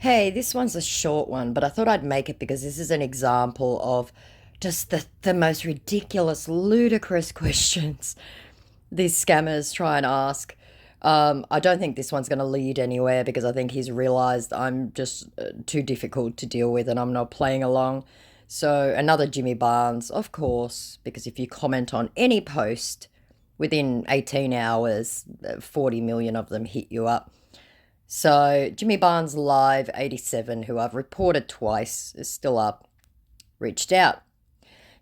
Hey, this one's a short one, but I thought I'd make it because this is an example of just the most ridiculous, ludicrous questions these scammers try and ask. I don't think this one's going to lead anywhere because I think he's realized I'm just too difficult to deal with and I'm not playing along. So, another Jimmy Barnes, of course, because if you comment on any post within 18 hours, 40 million of them hit you up. So Jimmy Barnes Live 87, who I've reported twice, is still up, reached out.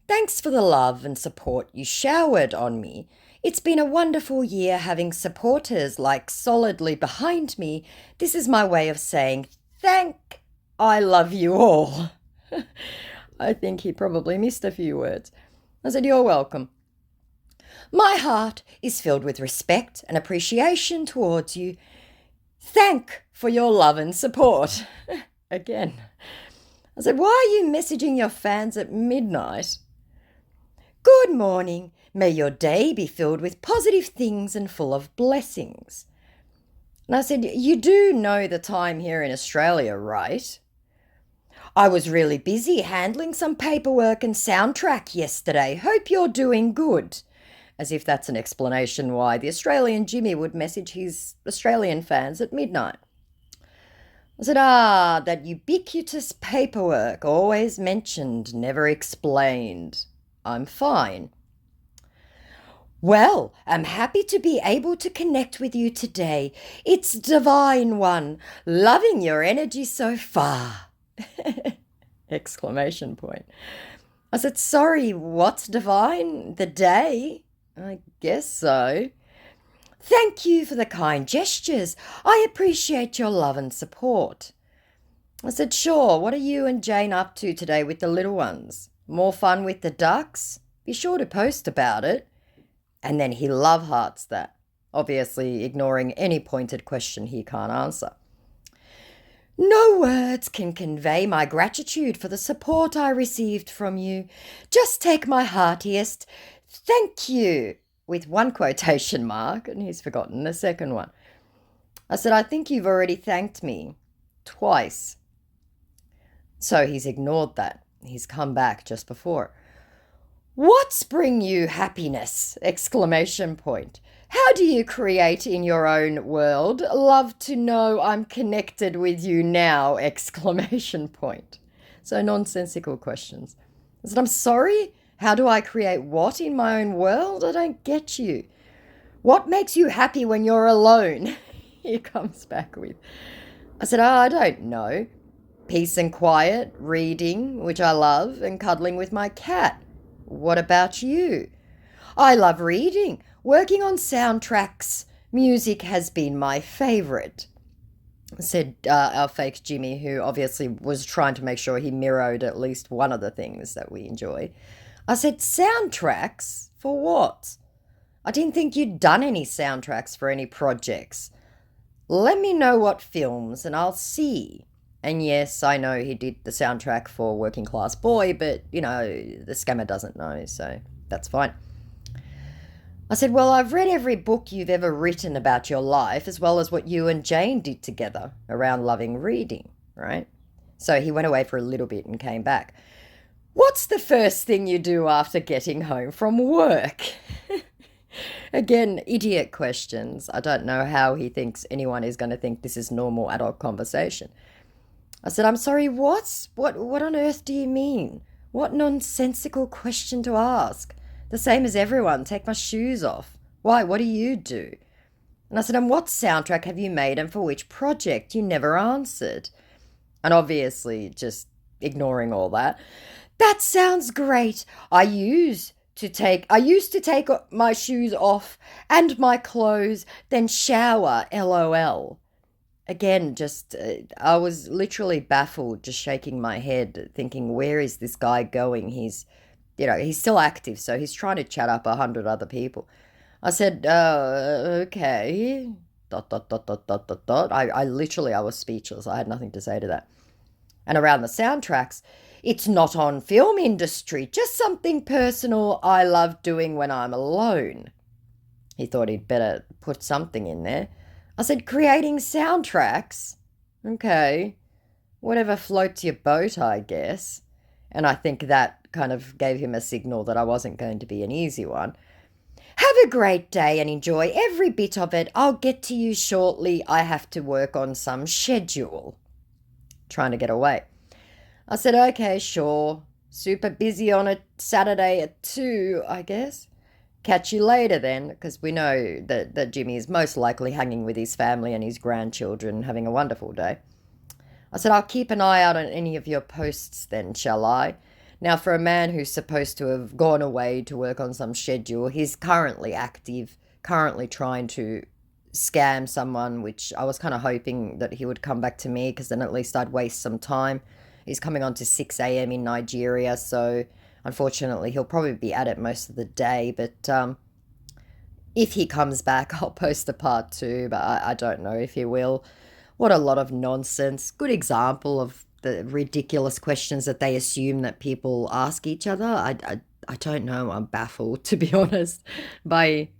Thanks for the love and support you showered on me. It's been a wonderful year having supporters like solidly behind me. This is my way of saying thank I love you all. I think he probably missed a few words. I said, You're welcome. My heart is filled with respect and appreciation towards you. Thank for your love and support. Again. I said, Why are you messaging your fans at midnight? Good morning. May your day be filled with positive things and full of blessings. And I said, You do know the time here in Australia, right? I was really busy handling some paperwork and soundtrack yesterday. Hope you're doing good. As if that's an explanation why the Australian Jimmy would message his Australian fans at midnight. I said, that ubiquitous paperwork, always mentioned, never explained. I'm fine. Well, I'm happy to be able to connect with you today. It's Divine One, loving your energy so far. Exclamation point. I said, Sorry, what's divine? The day? I guess so. Thank you for the kind gestures. I appreciate your love and support. I said, Sure, what are you and Jane up to today with the little ones? More fun with the ducks? Be sure to post about it. And then he love hearts that, obviously ignoring any pointed question he can't answer. No words can convey my gratitude for the support I received from you. Just take my heartiest thank you with one quotation mark, and he's forgotten the second one. I said, I think you've already thanked me twice. So he's ignored that. He's come back just before. What's bring you happiness? Exclamation point. How do you create in your own world? Love to know I'm connected with you now! Exclamation point. So nonsensical questions. I said, I'm sorry? How do I create what in my own world? I don't get you. What makes you happy when you're alone? He comes back with. I said, I don't know. Peace and quiet, reading, which I love, and cuddling with my cat. What about you? I love reading, working on soundtracks. Music has been my favourite, said our fake Jimmy, who obviously was trying to make sure he mirrored at least one of the things that we enjoy. I said, Soundtracks? For what? I didn't think you'd done any soundtracks for any projects. Let me know what films and I'll see. And yes, I know he did the soundtrack for Working Class Boy, but, the scammer doesn't know, so that's fine. I said, Well, I've read every book you've ever written about your life, as well as what you and Jane did together around loving reading, right? So he went away for a little bit and came back. What's the first thing you do after getting home from work? Again, idiot questions. I don't know how he thinks anyone is going to think this is normal adult conversation. I said, I'm sorry, what? What on earth do you mean? What nonsensical question to ask? The same as everyone. Take my shoes off. Why? What do you do? And I said, and what soundtrack have you made and for which project? You never answered. And obviously just ignoring all that. That sounds great. I used to take my shoes off and my clothes, then shower, LOL. Again, I was literally baffled, just shaking my head, thinking, where is this guy going? He's still active, so he's trying to chat up 100 other people. I said, okay, dot, dot, dot, dot, dot, dot, dot. I was speechless. I had nothing to say to that. And around the soundtracks, it's not on film industry, just something personal I love doing when I'm alone. He thought he'd better put something in there. I said, creating soundtracks? Okay. whatever floats your boat, I guess. And I think that kind of gave him a signal that I wasn't going to be an easy one. Have a great day and enjoy every bit of it. I'll get to you shortly. I have to work on some schedule. Trying to get away. I said, okay, sure. Super busy on a Saturday at 2, I guess. Catch you later then, because we know that Jimmy is most likely hanging with his family and his grandchildren, having a wonderful day. I said, I'll keep an eye out on any of your posts then, shall I? Now, for a man who's supposed to have gone away to work on some schedule, he's currently active, currently trying to scam someone, which I was kind of hoping that he would come back to me because then at least I'd waste some time. He's coming on to 6 a.m. in Nigeria, so unfortunately he'll probably be at it most of the day. But if he comes back, I'll post a part 2, but I don't know if he will. What a lot of nonsense. Good example of the ridiculous questions that they assume that people ask each other. I don't know. I'm baffled, to be honest, by